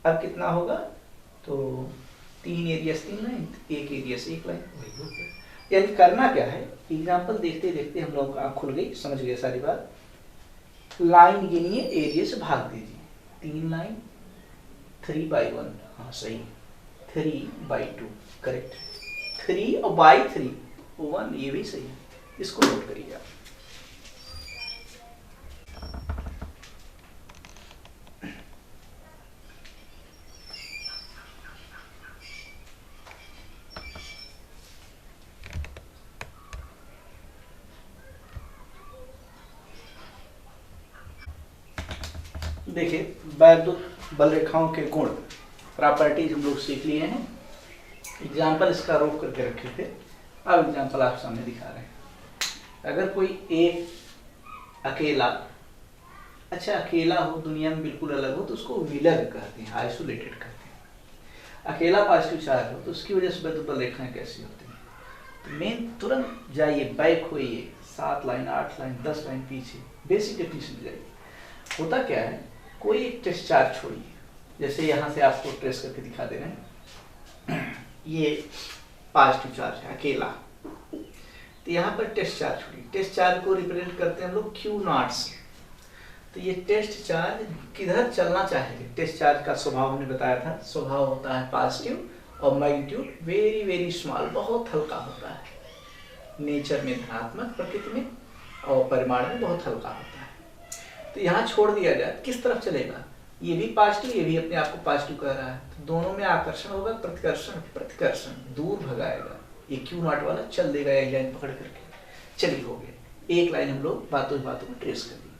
अब कितना होगा, तो 3 एरिया से 3 लाइन, 1 एरिया से 1 लाइन, वही हो गया। यानी करना क्या है, एग्जाम्पल देखते देखते हम लोग आँख खुल गई, समझ गए सारी बात। लाइन गिनिए, एरिया से भाग दीजिए, 3 लाइन 3/1, हाँ सही, 3/2 करेक्ट, 3 और बाई 3 1, ये भी सही है, इसको नोट करिए आप। देखिए वैद्युत बल रेखाओं के गुण प्रॉपर्टीज हम लोग सीख लिए हैं। एग्जाम्पल इसका रोक करके रखे थे, अब एग्जाम्पल आप सामने दिखा रहे हैं। अगर कोई एक अकेला, अच्छा अकेला हो, दुनिया में बिल्कुल अलग हो, तो उसको विलग कहते हैं, आइसोलेटेड कहते हैं। अकेला पॉजिटिव चार्ज हो तो उसकी वजह से वैद्युत बल रेखाएं कैसी होती हैं, तो मेन तुरंत जाइए, बैक होइए, 7 लाइन 8 लाइन 10 लाइन पीछे बेसिक डेफिनेशन में जाइए। होता क्या है, कोई एक टेस्ट चार्ज छोड़िए, जैसे यहाँ से आपको ट्रेस करके दिखा दे रहे हैं, ये पॉजिटिव चार्ज है अकेला, तो यहाँ पर टेस्ट चार्ज छोड़िए। टेस्ट चार्ज को रिप्रेजेंट करते हैं हम लोग Q0 से। तो ये टेस्ट चार्ज किधर चलना चाहेगा, टेस्ट चार्ज का स्वभाव हमने बताया था, स्वभाव होता है पॉजिटिव और मैग्नीट्यूड वेरी वेरी स्मॉल, बहुत हल्का होता है। नेचर में धनात्मक, प्रकृति में और परिमाण में बहुत हल्का होता है। तो यहाँ छोड़ दिया जाए, किस तरफ चलेगा, ये भी पॉजिटिव, ये भी अपने आप को पॉजिटिव कह रहा है, तो दोनों में आकर्षण होगा, प्रतिकर्षण, प्रतिकर्षण दूर भगाएगा। ये Q0 वाला चल देगा एक लाइन पकड़ करके, चलिए हो गया, एक लाइन हम लोग बातों बातों में ट्रेस कर दी।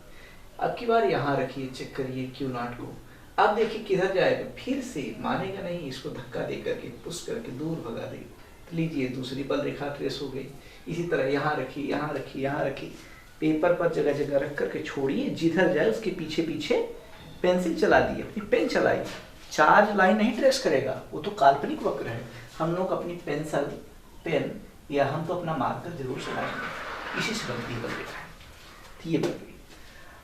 अब की बार यहाँ रखिए, चेक करिए Q0 को, अब देखिए किधर जाएगा, फिर से मानेगा नहीं, इसको धक्का दे करके पुश करके दूर भगा देगा। तो लीजिए दूसरी बल रेखा ट्रेस हो गई। इसी तरह यहाँ रखिए, यहाँ रखिए, यहाँ रखिए, पेपर पर जगह जगह रख करके छोड़िए, जिधर जाए उसके पीछे पीछे पेंसिल चला दी, अपनी पेन चलाई। चार्ज लाइन नहीं ट्रेस करेगा, वो तो काल्पनिक वक्र है। हम लोग अपनी पेंसिल, पेन या हम तो अपना मार्कर जरूर चलाएंगे, इसी से बनती है बल रेखा है। ये बन गई,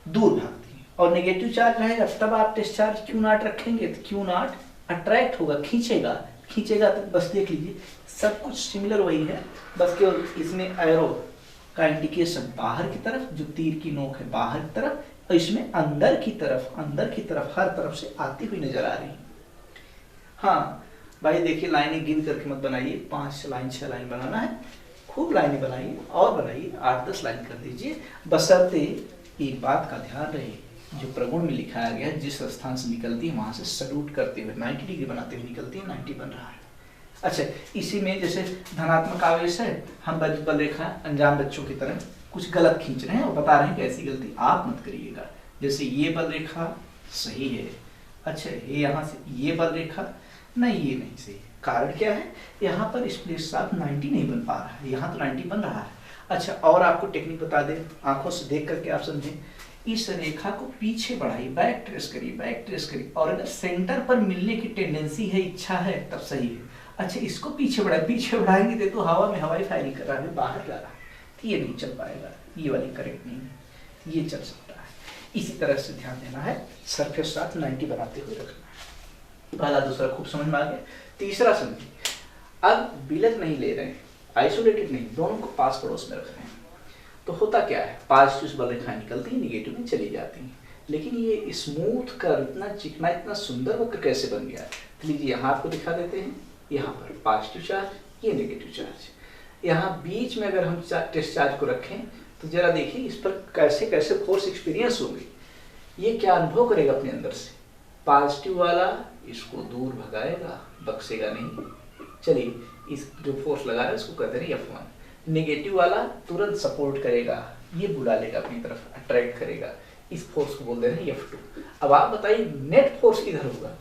दूर भागती है। और नेगेटिव चार्ज रहेगा तब आप टेस्ट चार्ज Q0 रखेंगे, तो Q0 अट्रैक्ट होगा, खींचेगा, खींचेगा। तो बस देख लीजिए सब कुछ सिमिलर वही है, बस केवल इसमें एरो का इंडिकेशन बाहर की तरफ, जो तीर की नोक है बाहर की तरफ, और इसमें अंदर की तरफ, अंदर की तरफ हर तरफ से आती हुई नजर आ रही है। हाँ भाई देखिए, लाइनें गिन करके मत बनाइए, 5 लाइन 6 लाइन बनाना है, खूब लाइनें बनाइए और बनाइए, 8-10 लाइन कर दीजिए, बशर्ते एक बात का ध्यान रहे, जो प्रगुण में लिखाया गया है, जिस स्थान से निकलती है वहां से सल्यूट करते हुए 90 डिग्री बनाते हुए निकलती है, 90 बन रहा है। अच्छा, इसी में जैसे धनात्मक आवेश है, हम बल रेखा अनजान बच्चों की तरह कुछ गलत खींच रहे हैं और बता रहे हैं कि ऐसी गलती आप मत करिएगा। जैसे ये बल रेखा सही है, अच्छा ये यहाँ से ये बल रेखा नहीं, ये नहीं सही। कारण क्या है, यहाँ पर इस प्लेस से आप 90 नहीं बन पा रहा है, यहाँ तो 90 बन रहा है। अच्छा, और आपको टेक्निक बता दें, आंखों से देख करके आप समझें, इस रेखा को पीछे बढ़ाइए, बैक ट्रेस करिए, और अगर सेंटर पर मिलने की टेंडेंसी है, इच्छा है, तब सही है। अच्छा, इसको पीछे बढ़ाएंगे तो हवा में हवाई फायरिंग कर रहा है, बाहर जा रहा है, ये नहीं चल पाएगा, ये वाली करेक्ट नहीं है, ये चल सकता है। इसी तरह से ध्यान देना है, सर के साथ 90 बनाते हुए रखना है। पहला दूसरा खूब समझ में आ गया। तीसरा समझिए, अब बिलक नहीं ले रहे हैं, आइसोलेटेड नहीं, दोनों को पास पड़ोस में रख रहे हैं, तो होता क्या है, पॉजिटिव बल रेखाएं निकलती हैं, निगेटिव में चली जाती हैं। लेकिन ये स्मूथ कर इतना चिकना, इतना सुंदर वक्र कैसे बन गया? तो लीजिए यहाँ आपको दिखा देते हैं, यहाँ पर पॉजिटिव चार्ज, ये नेगेटिव चार्ज, यहाँ बीच में अगर हम टेस्ट चार्ज को रखें तो जरा देखिए इस पर कैसे कैसे फोर्स एक्सपीरियंस होंगे, ये क्या अनुभव करेगा अपने अंदर से। पॉजिटिव वाला इसको दूर भगाएगा, बक्सेगा नहीं। चलिए, इस जो फोर्स लगा रहा है उसको कहते हैं F1। नेगेटिव वाला तुरंत सपोर्ट करेगा, ये बुला लेगा अपनी तरफ, अट्रैक्ट करेगा, इस फोर्स को बोलते हैं F2। अब आप बताइए नेट फोर्स किधर होगा?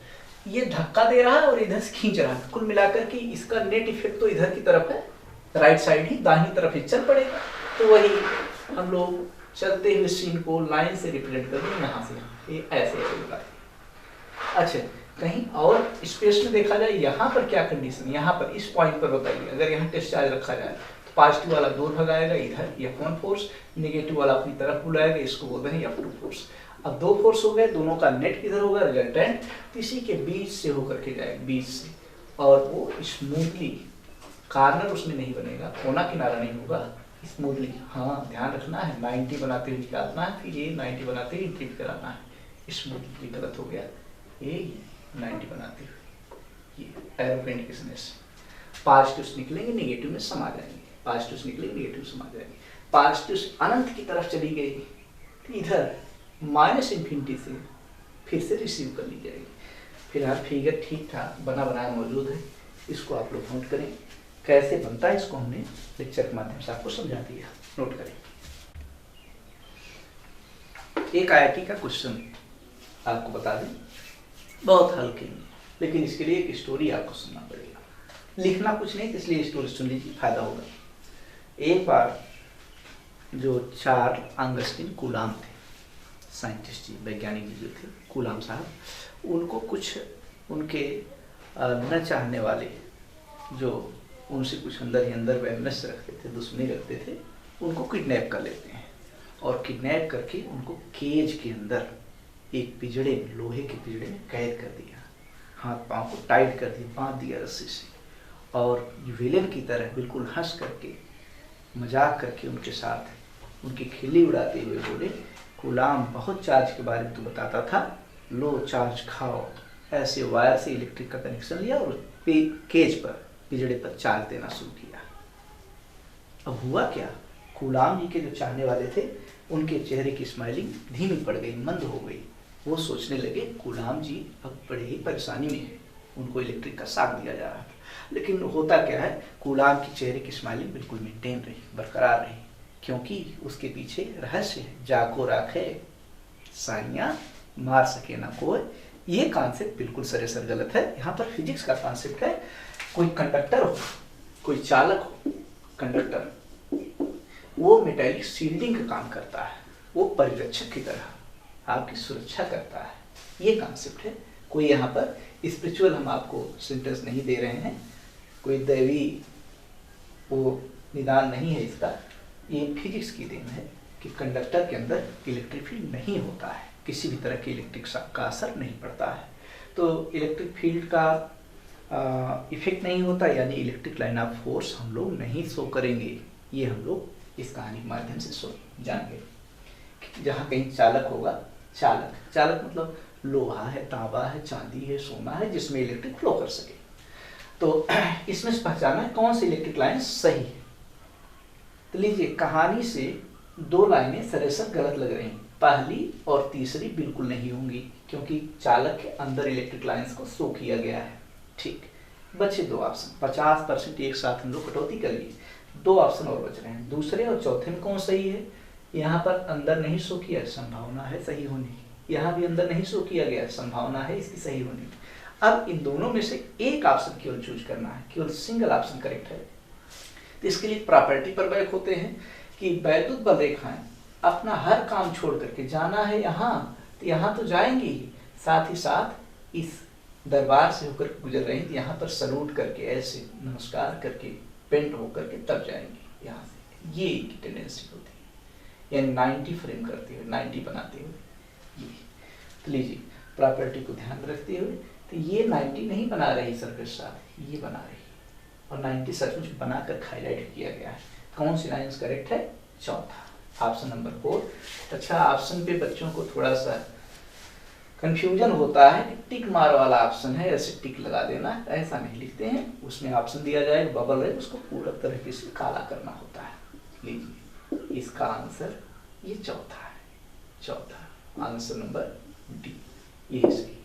ये धक्का दे रहा है और इधर से खींच रहा है, कुल मिलाकर के इसका नेट इफेक्ट तो इधर की तरफ है, राइट साइड ही, दाहिनी तरफ ही चल पड़ेगा। तो वही हम लोग चलते हुए सीन को लाइन से रिप्रेजेंट कर दें, यहाँ से ये ऐसे होगा। अच्छा, कहीं और स्पेस में देखा जाए, यहाँ पर क्या कंडीशन, यहाँ पर इस पॉइंट पर बताइए, अगर यहाँ टेस्ट चार्ज रखा जाए तो पॉजिटिव वाला दूर भगाएगा, इधर F1 फोर्स, नेगेटिव वाला अपनी तरफ बुलाएगा, इसको बोलते हैं F2 फोर्स। अब दो फोर्स हो गए, दोनों का नेट किधर होगा, रिजल्टेंट, तो इसी के बीच से होकर के जाएगा, बीच से, और वो स्मूथली, कार्नर उसमें नहीं बनेगा, कोना किनारा नहीं होगा, स्मूथली। हाँ, ध्यान रखना है, 90 बनाते हुए निकालना है, फिर ये 90 बनाते हुए ट्रिप कराना है। स्मूथली गलत हो गया, ये 90 बनाते हुए, ये एरो का इंडिकेशन है। पॉजिटिव्स निकलेंगे, नेगेटिव में समा जाएंगे, पॉजिटिव्स निकलेंगे, नेगेटिव समा जाएंगे। पॉजिटिव्स अनंत की तरफ चली गई, इधर माइनस इन्फिनिटी से फिर से रिसीव कर ली जाएगी। फिलहाल फिगर ठीक ठाक बना बनाया मौजूद है, इसको आप लोग नोट करें, कैसे बनता है इसको हमने लेक्चर के माध्यम से आपको समझा दिया, नोट करें। एक IIT का क्वेश्चन आपको बता दें, बहुत हल्के में, लेकिन इसके लिए एक स्टोरी आपको सुनना पड़ेगा, लिखना कुछ नहीं, इसलिए स्टोरी सुन लीजिए, फायदा होगा। एक बार जो चार्ल्स ऑगस्टीन कूलाम थे, साइंटिस्ट जी, वैज्ञानिक जी जो थे, कूलाम साहब, उनको कुछ उनके न चाहने वाले जो उनसे कुछ अंदर ही अंदर वैमनस्य रखते थे, दुश्मनी रखते थे, उनको किडनैप कर लेते हैं और किडनैप करके उनको केज के अंदर एक पिंजड़े में, लोहे के पिंजड़े में कैद कर दिया, हाथ पांव को टाइट कर दिया, बांध दिया रस्सी से, और विलेन की तरह बिल्कुल हंस करके, मजाक करके उनके साथ उनकी खिल्ली उड़ाते हुए बोले, कूलाम बहुत चार्ज के बारे में तो बताता था, लो चार्ज खाओ। ऐसे वायर से इलेक्ट्रिक का कनेक्शन लिया और केज पर, पिंजड़े पर चार्ज देना शुरू किया। अब हुआ क्या, कूलाम जी के जो चाहने वाले थे, उनके चेहरे की स्माइलिंग धीमी पड़ गई, मंद हो गई। वो सोचने लगे कूलाम जी अब बड़े ही परेशानी में है, उनको इलेक्ट्रिक का शॉक दिया जा रहा था। लेकिन होता क्या है, कूलाम की चेहरे की स्माइलिंग बिल्कुल मेंटेन रही, बरकरार रही, क्योंकि उसके पीछे रहस्य है, जाको राखे साइयां मार सके ना कोई। ये कॉन्सेप्ट बिल्कुल सरासर गलत है। यहाँ पर फिजिक्स का कॉन्सेप्ट है, कोई कंडक्टर हो, कोई चालक हो, कंडक्टर, वो मेटालिक शील्डिंग का काम करता है, वो परिरक्षक की तरह आपकी सुरक्षा करता है, ये कॉन्सेप्ट है। कोई यहाँ पर स्पिरिचुअल हम आपको सेंटेंस नहीं दे रहे हैं, कोई दैवी वो निदान नहीं है इसका, ये फिजिक्स की देन है कि कंडक्टर के अंदर इलेक्ट्रिक फील्ड नहीं होता है, किसी भी तरह के इलेक्ट्रिक का असर नहीं पड़ता है, तो इलेक्ट्रिक फील्ड का इफेक्ट नहीं होता, यानी इलेक्ट्रिक लाइन ऑफ फोर्स हम लोग नहीं शो करेंगे। ये हम लोग इस कहानी के माध्यम से जानेंगे। जहाँ कहीं चालक होगा, चालक मतलब लोहा है, तांबा है, चांदी है, सोना है, जिसमें इलेक्ट्रिक फ्लो कर सके। तो इसमें से पहचाना है कौन सी इलेक्ट्रिक लाइन सही है। तो लीजिए, कहानी से दो लाइनें सरासर गलत लग रही हैं, पहली और तीसरी बिल्कुल नहीं होंगी, क्योंकि चालक के अंदर इलेक्ट्रिक लाइंस को शो किया गया है। ठीक, बचे दो ऑप्शन, 50% एक साथ हम लोग कटौती कर लिए, दो ऑप्शन और बच रहे हैं। दूसरे और चौथे में कौन सही है? यहाँ पर अंदर नहीं शो किया, संभावना है सही होने की, यहाँ भी अंदर नहीं शो किया गया, संभावना है इसकी सही होने की। अब इन दोनों में से एक ऑप्शन केवल चूज करना है, केवल सिंगल ऑप्शन करेक्ट है। तो इसके लिए प्रॉपर्टी पर बैक होते हैं कि वैद्युत बल रेखाएं अपना हर काम छोड़ करके जाना है यहाँ, तो यहाँ तो जाएंगी ही, साथ ही साथ इस दरबार से होकर गुजर रही थी, यहाँ पर सलूट करके ऐसे नमस्कार करके पेंट होकर के तब जाएंगी यहाँ से। ये इनकी टेंडेंसी होती है, यानी 90 फ्रेम करते हुए, 90 बनाते हुए। ये तो लीजिए प्रॉपर्टी को ध्यान में रखते हुए, तो ये 90 नहीं बना रही सर्कस साथ, ये बना रही है, और 90 सचमुच बनाकर हाईलाइट किया गया है। कौन सी लाइन करेक्ट है? चौथा, ऑप्शन नंबर 4। अच्छा, ऑप्शन पे बच्चों को थोड़ा सा कंफ्यूजन होता है कि टिक मार वाला ऑप्शन है, ऐसे टिक लगा देना, ऐसा नहीं लिखते हैं। उसमें ऑप्शन दिया जाएगा, बबल है, उसको पूरा तरीके से काला करना होता है। लीजिए इसका आंसर ये चौथा है, चौथा आंसर नंबर डी, ये सही।